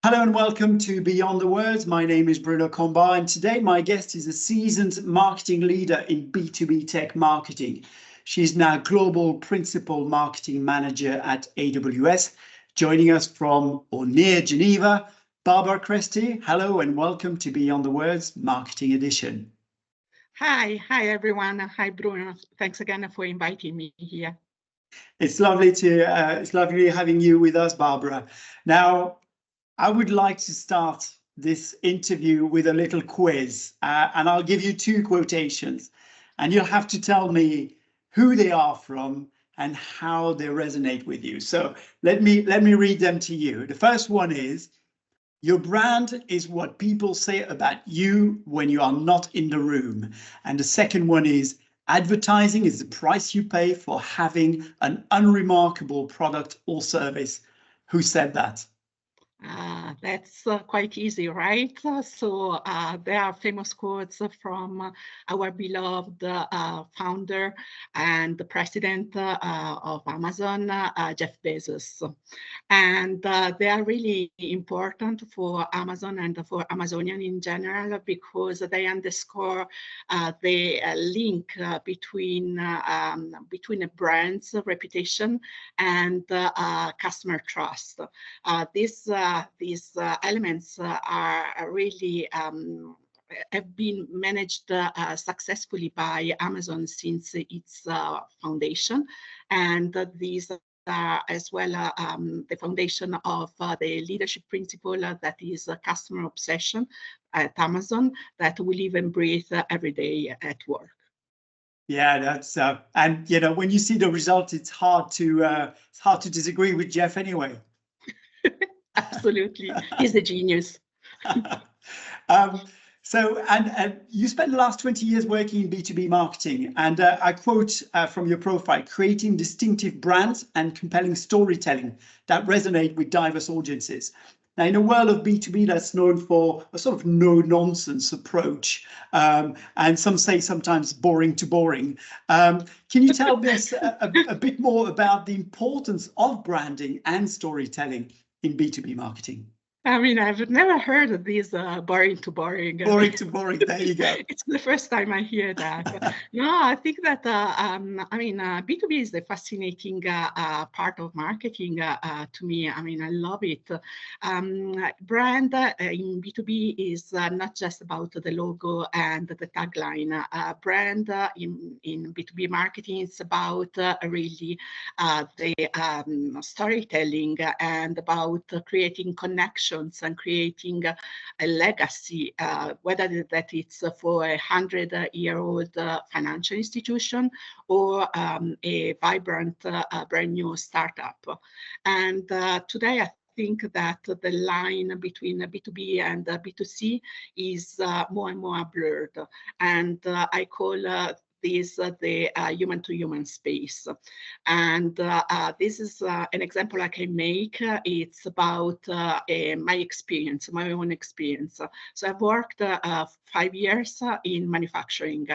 Hello and welcome to Beyond the Words. My name is Bruno Combar, and today my guest is a seasoned marketing leader in B2B tech marketing. She's now Global Principal Marketing Manager at AWS, joining us from or near Geneva. Barbara Cresti, hello and welcome to Beyond the Words Marketing Edition. Hi everyone. Hi Bruno. Thanks again for inviting me here. It's lovely having you with us, Barbara. Now, I would like to start this interview with a little quiz, and I'll give you two quotations, and you'll have to tell me who they are from and how they resonate with you. So let me read them to you. The first one is, "Your brand is what people say about you when you are not in the room." And the second one is, "Advertising is the price you pay for having an unremarkable product or service." Who said that? That's quite easy, right? So there are famous quotes from our beloved founder and the president of Amazon, Jeff Bezos. And they are really important for Amazon and for Amazonian in general because they underscore the link between a brand's reputation and customer trust. These elements are really have been managed successfully by Amazon since its foundation, and these are as well the foundation of the leadership principle that is customer obsession at Amazon that we live and breathe every day at work. Yeah, that's and you know, when you see the result, it's hard to disagree with Jeff anyway. Absolutely, he's a genius. So, and you spent the last 20 years working in B2B marketing, and I quote from your profile, "creating distinctive brands and compelling storytelling that resonate with diverse audiences." Now, in a world of B2B that's known for a sort of no-nonsense approach, and some say sometimes boring to boring, can you tell us a bit more about the importance of branding and storytelling in B2B marketing? I mean, I've never heard of these boring to boring. Boring to boring, there you go. It's the first time I hear that. No, I think that, B2B is a fascinating part of marketing to me. I mean, I love it. Brand in B2B is not just about the logo and the tagline. Brand in B2B marketing is about really the storytelling and about creating connections and creating a legacy, whether that it's for a 100-year-old financial institution or a vibrant, brand new startup. And today, I think that the line between B2B and B2C is more and more blurred. And I call this the human-to-human space. And this is an example I can make. It's about my experience, my own experience. So I've worked 5 years in manufacturing,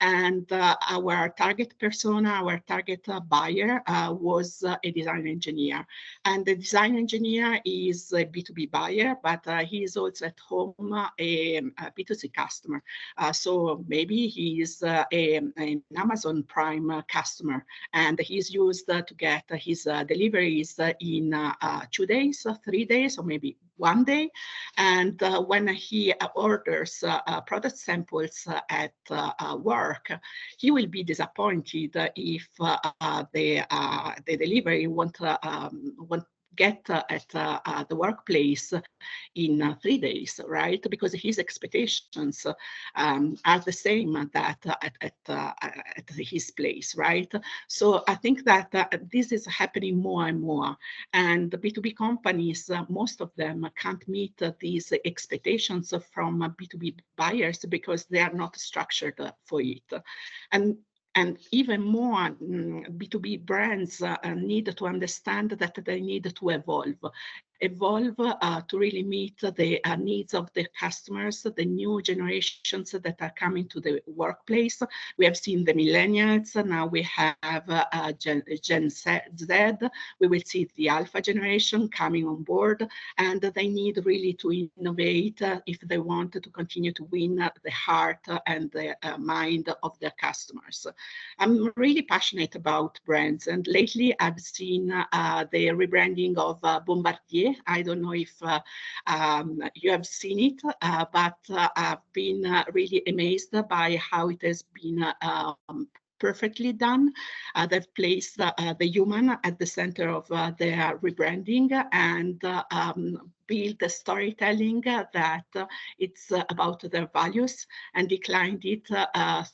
and our target persona, our target buyer was a design engineer. And the design engineer is a B2B buyer, but he is also at home a B2C customer. So maybe he is an Amazon Prime customer, and he's used to get his deliveries in 2 days, 3 days, or maybe 1 day. And when he orders product samples at work, he will be disappointed if the delivery won't get at the workplace in 3 days, right? Because his expectations are the same that at his place, right? So I think that this is happening more and more. And the B2B companies, most of them can't meet these expectations from B2B buyers because they are not structured for it. And even more, B2B brands need to understand that they need to evolve. evolve to really meet the needs of the customers, the new generations that are coming to the workplace. We have seen the millennials, now we have Gen Z, we will see the alpha generation coming on board, and they need really to innovate if they want to continue to win the heart and the mind of their customers. I'm really passionate about brands, and lately I've seen the rebranding of Bombardier. I don't know if you have seen it, but I've been really amazed by how it has been perfectly done. They've placed the human at the center of their rebranding and build the storytelling that it's about their values and declined it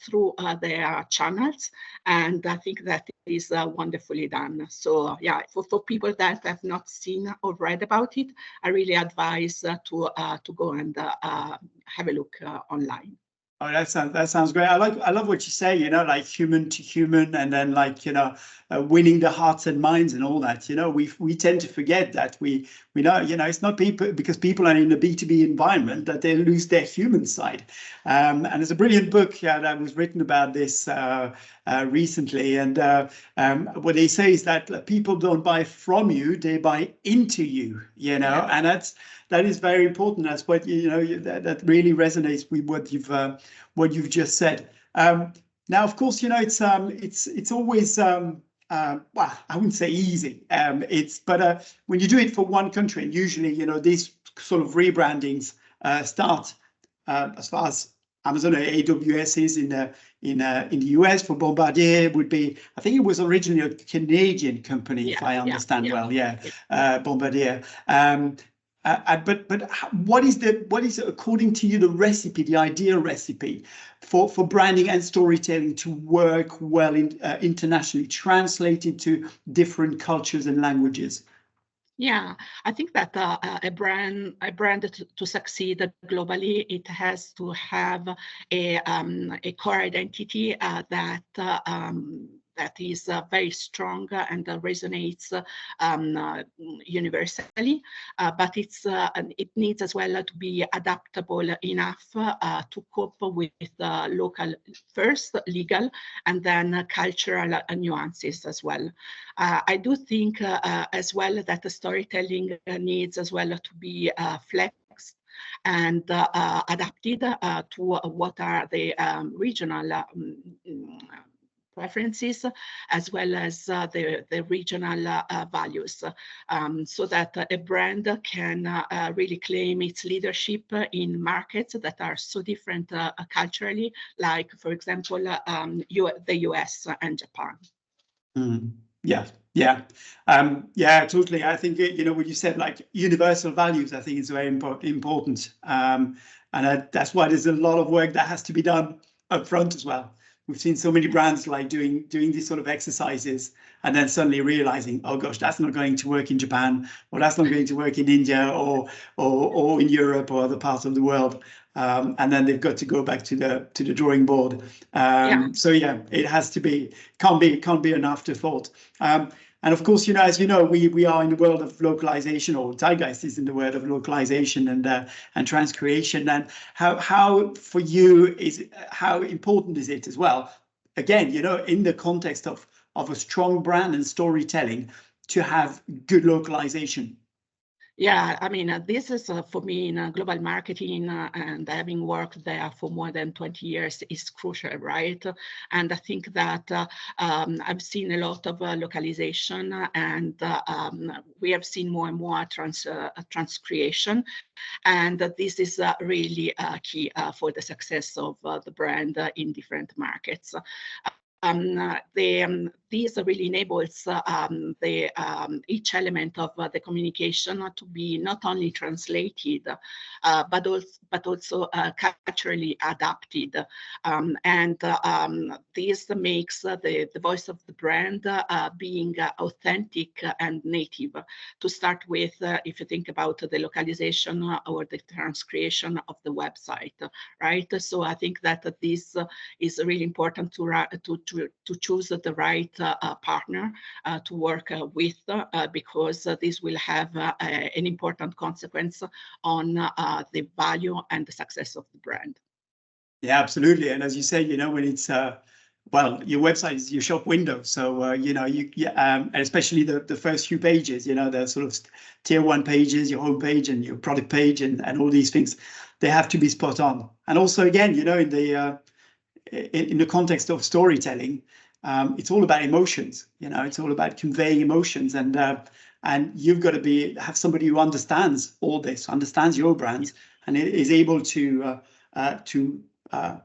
through their channels. And I think that is wonderfully done. So yeah, for people that have not seen or read about it, I really advise to go and have a look online. Oh, that sounds great. I love what you say, you know, like human to human, and then like, you know, winning the hearts and minds and all that. You know, we tend to forget that we know, you know, it's not people, because people are in a B2B environment, that they lose their human side. And there's a brilliant book that was written about this recently, and what they say is that people don't buy from you, they buy into you, you know. Yeah. And that is very important. That's what, you know, that really resonates with what you've just said. Now, of course, you know, it's always well, I wouldn't say easy. But when you do it for one country, and usually, you know, these sort of rebrandings start as far as Amazon or AWS is in the US. For Bombardier would be, I think it was originally a Canadian company, if I understand well. Bombardier. But what is according to you the recipe, the ideal recipe for branding and storytelling to work well internationally, translated to different cultures and languages? Yeah, I think that a brand to succeed globally, it has to have a core identity that is very strong and resonates universally, but it needs as well to be adaptable enough to cope with local, first legal, and then cultural nuances as well. I do think as well that the storytelling needs as well to be flexed and adapted to what are the regional preferences, as well as the regional values, so that a brand can really claim its leadership in markets that are so different culturally, like, for example, the US and Japan. Yeah, totally. I think, you know, what you said, like universal values, I think is very important. And that's why there's a lot of work that has to be done up front as well. We've seen so many brands like doing these sort of exercises and then suddenly realizing, oh gosh, that's not going to work in Japan, or that's not going to work in India or in Europe or other parts of the world. And then they've got to go back to the drawing board. So yeah, it has to be, can't be an afterthought. And of course, you know, as you know, we are in the world of localization, or Zeitgeist is in the world of localization and transcreation. And how for you how important is it as well? Again, you know, in the context of a strong brand and storytelling, to have good localization. Yeah, I mean, this is for me in global marketing and having worked there for more than 20 years is crucial, right? And I think that I've seen a lot of localization, and we have seen more and more transcreation. And this is really key for the success of the brand in different markets. This really enables each element of the communication to be not only translated, but also culturally adapted. This makes the voice of the brand being authentic and native. To start with, if you think about the localization or the transcreation of the website, right? So I think that this is really important to choose the right partner to work with, because this will have an important consequence on the value and the success of the brand. Yeah, absolutely. And as you say, when it's well, your website is your shop window. So, and especially the first few pages, the sort of tier 1 pages, your home page and your product page and all these things, they have to be spot on. And also, again, in the context of storytelling, it's all about emotions. It's all about conveying emotions, and you've got to have somebody who understands all this, understands your brands, and is able to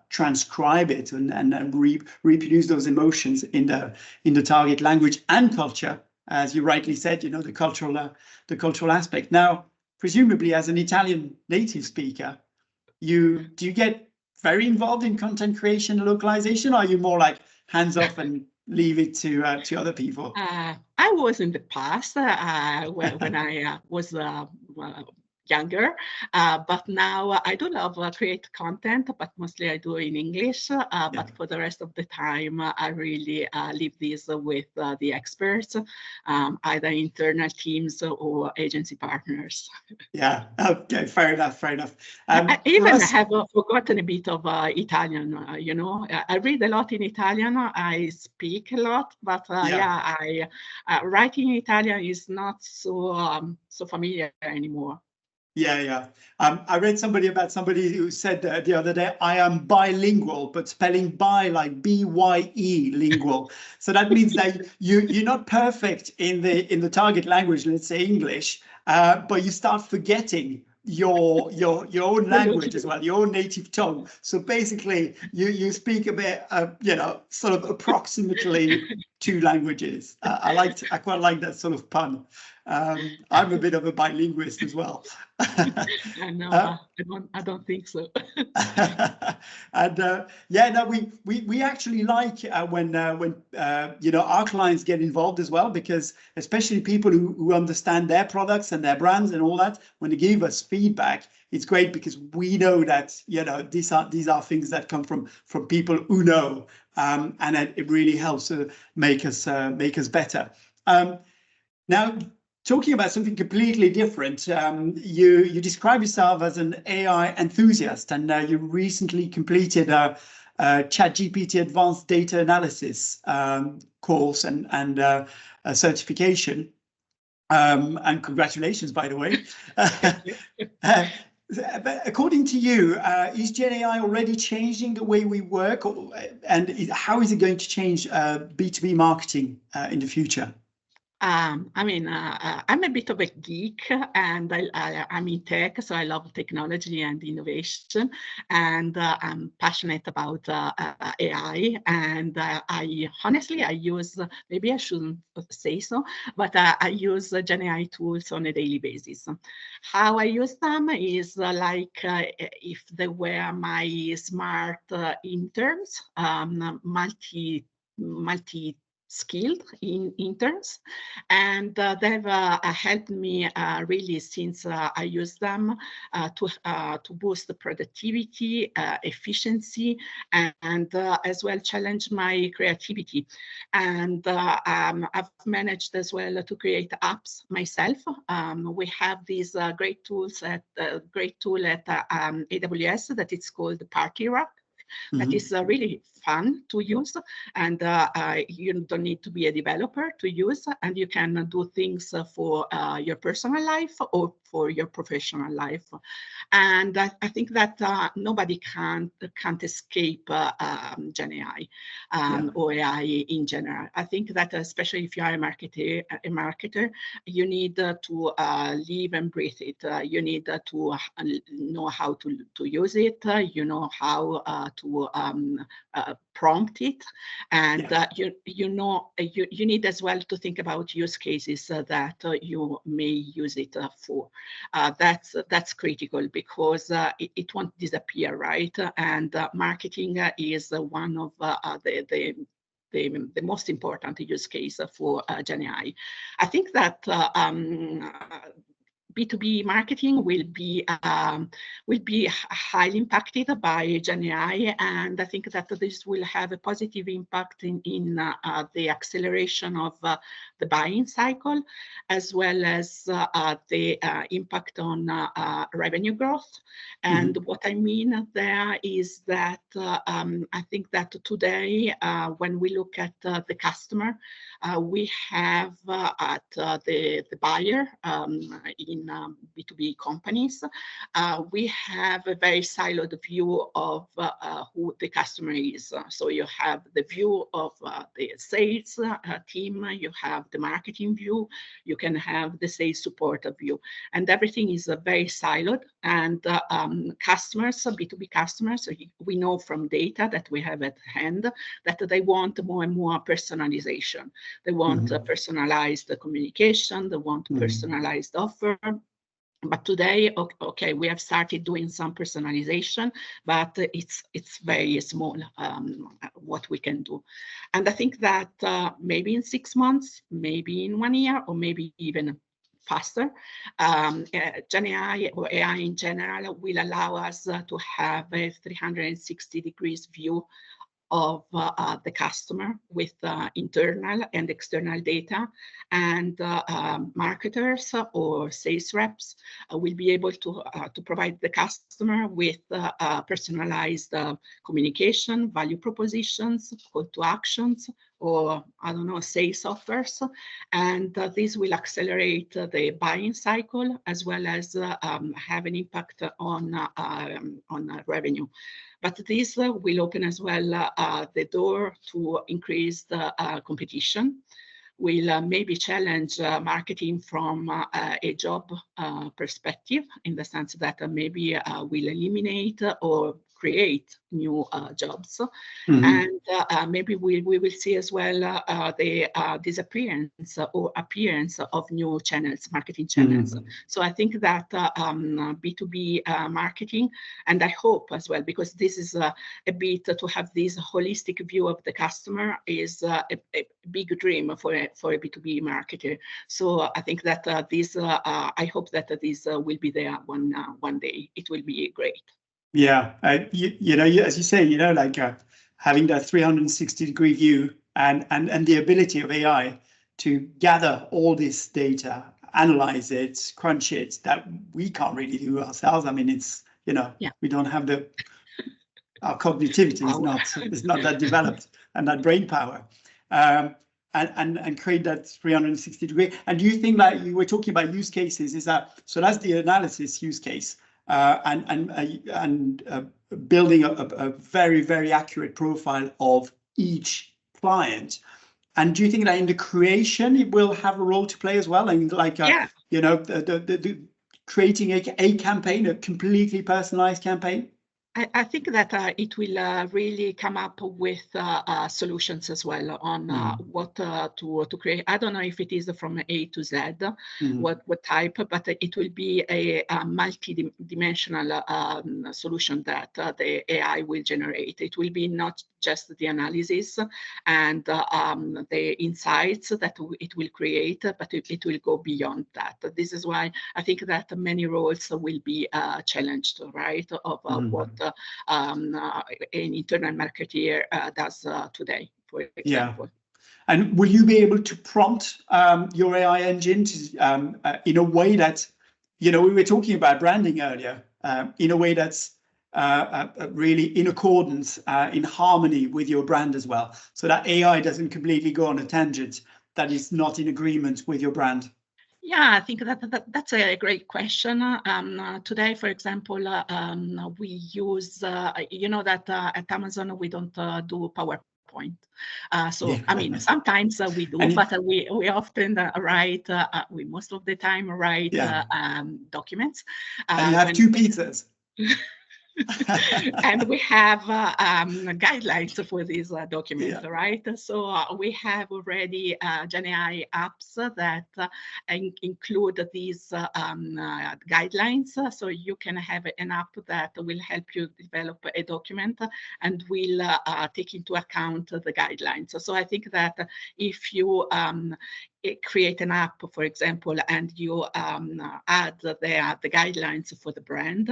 transcribe it and reproduce those emotions in the target language and culture, as you rightly said. The cultural aspect. Now, presumably, as an Italian native speaker, do you get very involved in content creation and localization, or are you more like hands off and leave it to other people? I was in the past when I was younger, but now I do love create content, but mostly I do in English. But for the rest of the time, I really leave this with the experts, either internal teams or agency partners. Yeah. Okay. Fair enough. I even have forgotten a bit of Italian. I read a lot in Italian. I speak a lot, but writing in Italian is not so familiar anymore. Yeah. I read somebody who said the other day, I am bilingual, but spelling bi like BYE lingual. So that means that you're not perfect in the target language, let's say English, but you start forgetting your own language as well, your own native tongue. So basically, you speak a bit, sort of approximately 2 languages. I quite like that sort of pun. I'm a bit of a bilinguist as well. No, I don't think so. And we actually like when our clients get involved as well, because especially people who understand their products and their brands and all that, when they give us feedback, it's great because we know that these are things that come from people who know, and it really helps to make us better. Now, talking about something completely different, you describe yourself as an AI enthusiast, and you recently completed a ChatGPT Advanced Data Analysis course and a certification. And congratulations, by the way. But according to you, is Gen AI already changing the way we work, and how is it going to change B2B marketing in the future? I'm a bit of a geek, and I'm in tech, so I love technology and innovation, and I'm passionate about AI. And I use, maybe I shouldn't say so, but I use Gen AI tools on a daily basis. How I use them is like if they were my smart interns, multi skilled interns, and they've helped me really since I use them to boost the productivity, efficiency, and as well challenge my creativity. And I've managed as well to create apps myself. We have these great tool at AWS that it's called Party Rock. That is really fun to use, and you don't need to be a developer to use, and you can do things for your personal life or for your professional life. And I think that nobody can't escape Gen AI or AI in general. I think that especially if you are a marketer, you need to live and breathe it. You need to know how to use it. You know how to prompt it, and you need as well to think about use cases that you may use it for. That's critical, because it won't disappear, right? And marketing is one of the most important use case for Gen AI. I think that B2B marketing will be highly impacted by GenAI, and I think that this will have a positive impact in the acceleration of the buying cycle, as well as the impact on revenue growth. And what I mean there is that I think that today, when we look at the customer, we have at the buyer in B2B companies, we have a very siloed view of who the customer is. So you have the view of the sales team, you have the marketing view, you can have the sales support view, and everything is very siloed. And customers, B2B customers, we know from data that we have at hand that they want more and more personalization. They want personalized communication, they want personalized offer. But today, okay, we have started doing some personalization, but it's very small what we can do. And I think that maybe in 6 months, maybe in 1 year, or maybe even faster, GenAI or AI in general will allow us to have a 360 degrees view of the customer with internal and external data, and marketers or sales reps will be able to provide the customer with personalized communication, value propositions, call to actions, or I don't know, sales offers, and this will accelerate the buying cycle as well as have an impact on revenue. But this will open as well the door to increase the competition. Will maybe challenge marketing from a job perspective, in the sense that maybe will eliminate or create new jobs. And maybe we will see as well the disappearance or appearance of new channels, marketing channels. So I think that B2B marketing, and I hope as well, because this is a bit to have this holistic view of the customer, is a big dream for a B2B marketer. So I think that I hope that this will be there one day. It will be great. Yeah, you know, as you say, you know, like having that 360-degree view and the ability of AI to gather all this data, analyze it, crunch it, that we can't really do ourselves. I mean, it's, you know, we don't have our cognitivity is not that developed, and that brain power, and create that 360-degree. And do you think that you were talking about use cases? Is that so? That's the analysis use case. And building a very, very accurate profile of each client. And do you think that in the creation it will have a role to play as well? And like, you know, the creating a campaign, a completely personalized campaign? I think that it will really come up with solutions as well on what to create. I don't know if it is from A to Z, what type, but it will be a multi-dimensional solution that the AI will generate. It will be not just the analysis and the insights that it will create, but it will go beyond that. This is why I think that many roles will be challenged, right, of what an internal marketer does today, for example. And will you be able to prompt your AI engine to, in a way that, you know, we were talking about branding earlier, in a way that's really in accordance, in harmony with your brand as well, so that AI doesn't completely go on a tangent that is not in agreement with your brand? Yeah, I think that's a great question. Today, for example, we use, you know, that at Amazon we don't do PowerPoint. I mean, sometimes we do, but we often write, we most of the time write documents. And you have two pizzas. And we have guidelines for this document, right? So we have already GenAI apps that include these guidelines. So you can have an app that will help you develop a document and will take into account the guidelines. So I think that if you create an app, for example, and you add the guidelines for the brand,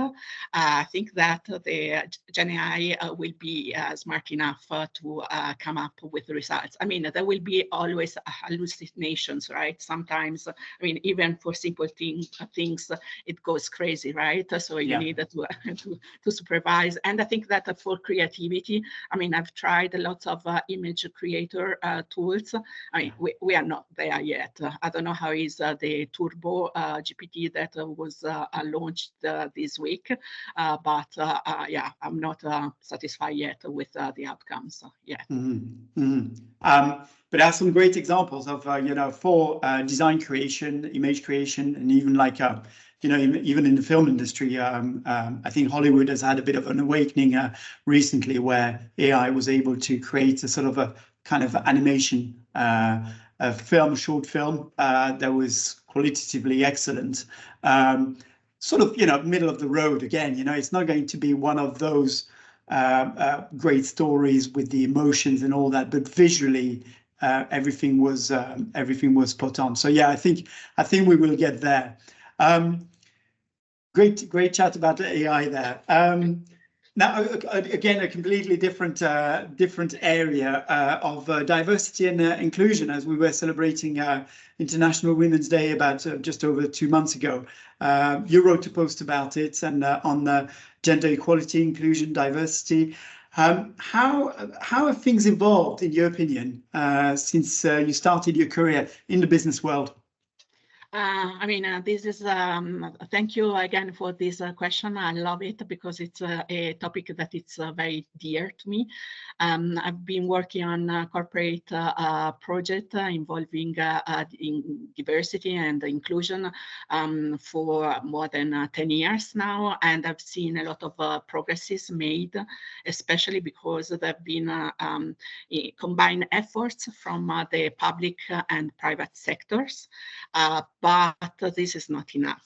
I think that the GenAI will be smart enough to come up with the results. I mean, there will be always hallucinations, right? Sometimes, I mean, even for simple things, it goes crazy, right? So you need to supervise. And I think that for creativity, I mean, I've tried lots of image creator tools. I mean, we are not there yet. I don't know how is the Turbo GPT that was launched this week, but yeah, I'm not satisfied yet with the outcomes. Yeah. But I have some great examples of for design creation, image creation, and even like even in the film industry. I think Hollywood has had a bit of an awakening recently, where AI was able to create a sort of a kind of animation. A short film that was qualitatively excellent, sort of middle of the road again. It's not going to be one of those great stories with the emotions and all that, but visually everything was spot on. So yeah, I think we will get there. Great chat about the AI there. Now, again, a completely different area of diversity and inclusion, as we were celebrating International Women's Day about just over 2 months ago. You wrote a post about it and on gender equality, inclusion, diversity. How have things evolved, in your opinion, since you started your career in the business world? I mean, this is, thank you again for this question. I love it because it's a topic that it's very dear to me. I've been working on a corporate project involving in diversity and inclusion for more than 10 years now. And I've seen a lot of progresses made, especially because there have been combined efforts from the public and private sectors. But this is not enough,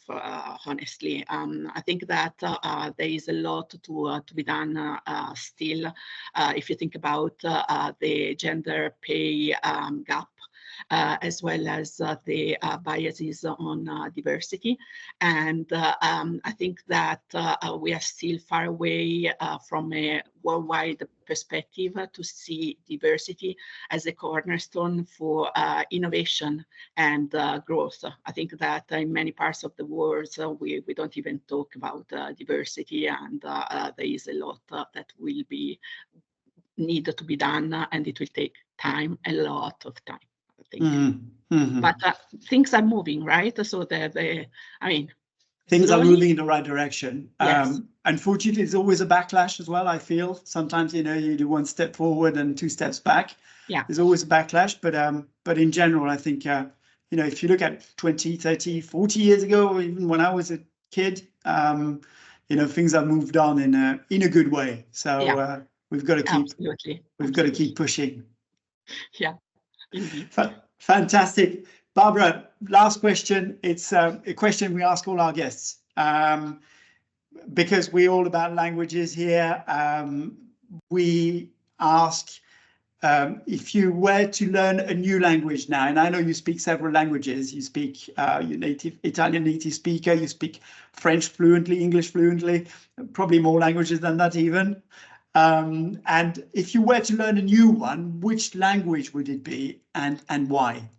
honestly. I think that there is a lot to be done still. If you think about the gender pay gap, as well as the biases on diversity. And I think that we are still far away from a worldwide perspective to see diversity as a cornerstone for innovation and growth. I think that in many parts of the world, we don't even talk about diversity, and there is a lot that will be needed to be done, and it will take time, a lot of time. But things are moving, right? So I mean, things slowly are moving in the right direction. Yes. Unfortunately, there's always a backlash as well. I feel sometimes you do 1 step forward and 2 steps back. Yeah, there's always a backlash, but in general, I think if you look at 20, 30, 40 years ago, or even when I was a kid, things have moved on in a good way. So we've got to keep pushing. Yeah. Indeed. Fantastic. Barbara, last question. It's a question we ask all our guests, because we're all about languages here. We ask if you were to learn a new language now, and I know you speak several languages. You speak your native Italian native speaker, you speak French fluently, English fluently, probably more languages than that even. And if you were to learn a new one, which language would it be, and why?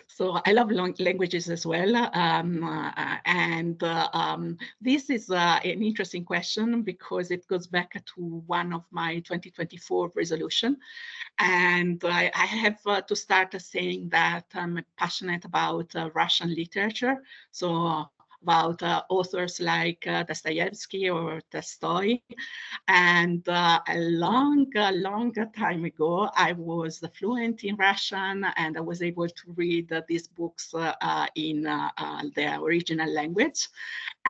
So I love languages as well. This is an interesting question because it goes back to one of my 2024 resolution. And I have to start saying that I'm passionate about Russian literature. So about authors like Dostoevsky or Tolstoy. And a long time ago, I was fluent in Russian, and I was able to read these books in their original language.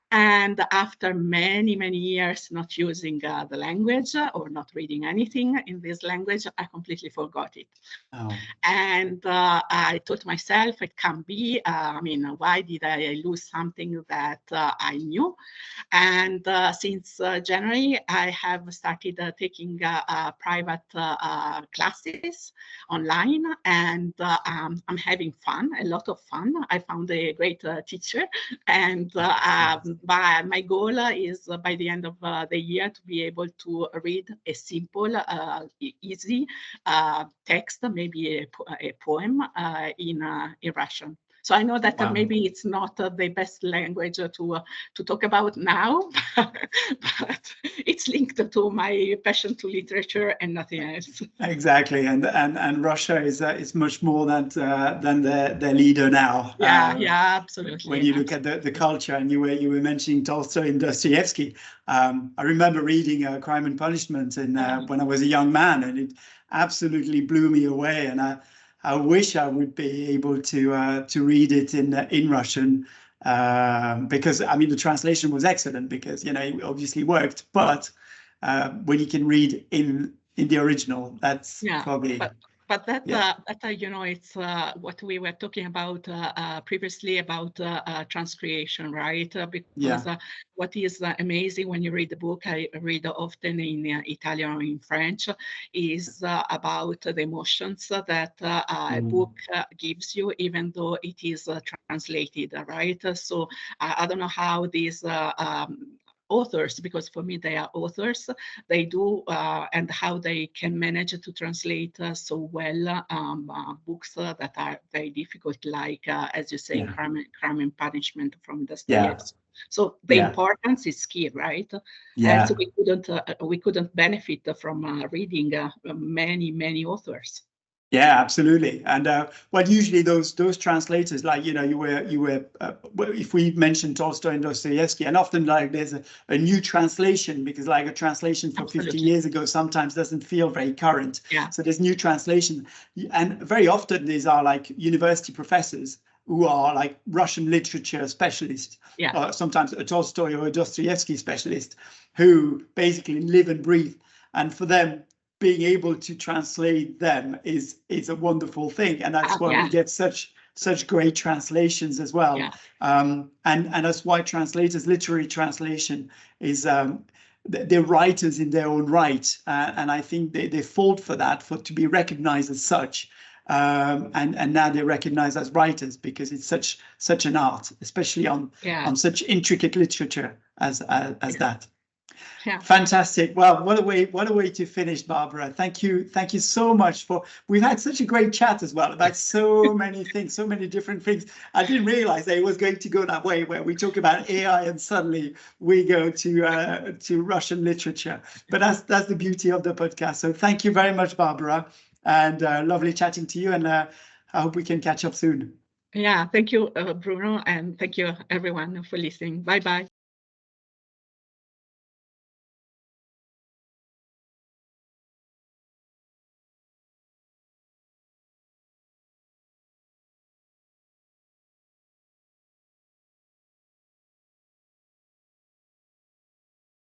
And after many years not using the language or not reading anything in this language, I completely forgot it. Oh. And I thought to myself, it can be, I mean, why did I lose something that I knew? And since January, I have started taking private classes online, and I'm having fun, a lot of fun. I found a great teacher, and my goal is by the end of the year to be able to read a simple, easy text, maybe a poem in Russian. So I know that maybe it's not the best language to talk about now, but it's linked to my passion to literature and nothing else. Exactly, and Russia is much more than their leader now. Yeah, absolutely. When you look at the culture, and you were mentioning Tolstoy and Dostoevsky, I remember reading Crime and Punishment when I was a young man, and it absolutely blew me away. And I wish I would be able to read it in Russian, because I mean the translation was excellent, because it obviously worked. But when you can read in the original, that's probably. But that it's what we were talking about previously about transcreation, right? Because what is amazing when you read the book, I read often in Italian or in French, is about the emotions that a book gives you, even though it is translated, right? So I don't know how these authors, because for me they are authors, they do and how they can manage to translate so well books that are very difficult, like as you say, Crime and Punishment from Dostoevsky. So the importance is key, right? And so we couldn't benefit from reading many authors. Yeah, absolutely. And usually those translators, like you were if we mentioned Tolstoy and Dostoevsky, and often like there's a new translation, because like a translation from 50 years ago sometimes doesn't feel very current. So there's new translation, and very often these are like university professors who are like Russian literature specialists, or sometimes a Tolstoy or a Dostoevsky specialist, who basically live and breathe, and for them, being able to translate them is a wonderful thing, and that's why we get such great translations as well. And that's why translators, literary translation, is they're writers in their own right, and I think they fought for that, to be recognized as such, and now they're recognized as writers, because it's such an art, especially on such intricate literature as that. Fantastic. Well, what a way to finish, Barbara. Thank you so much we've had such a great chat as well about so many things, so many different things. I didn't realize that it was going to go that way, where we talk about AI and suddenly we go to Russian literature. But that's the beauty of the podcast. So thank you very much, Barbara, and lovely chatting to you, and I hope we can catch up soon. Yeah, thank you, Bruno, and thank you everyone for listening. Bye bye.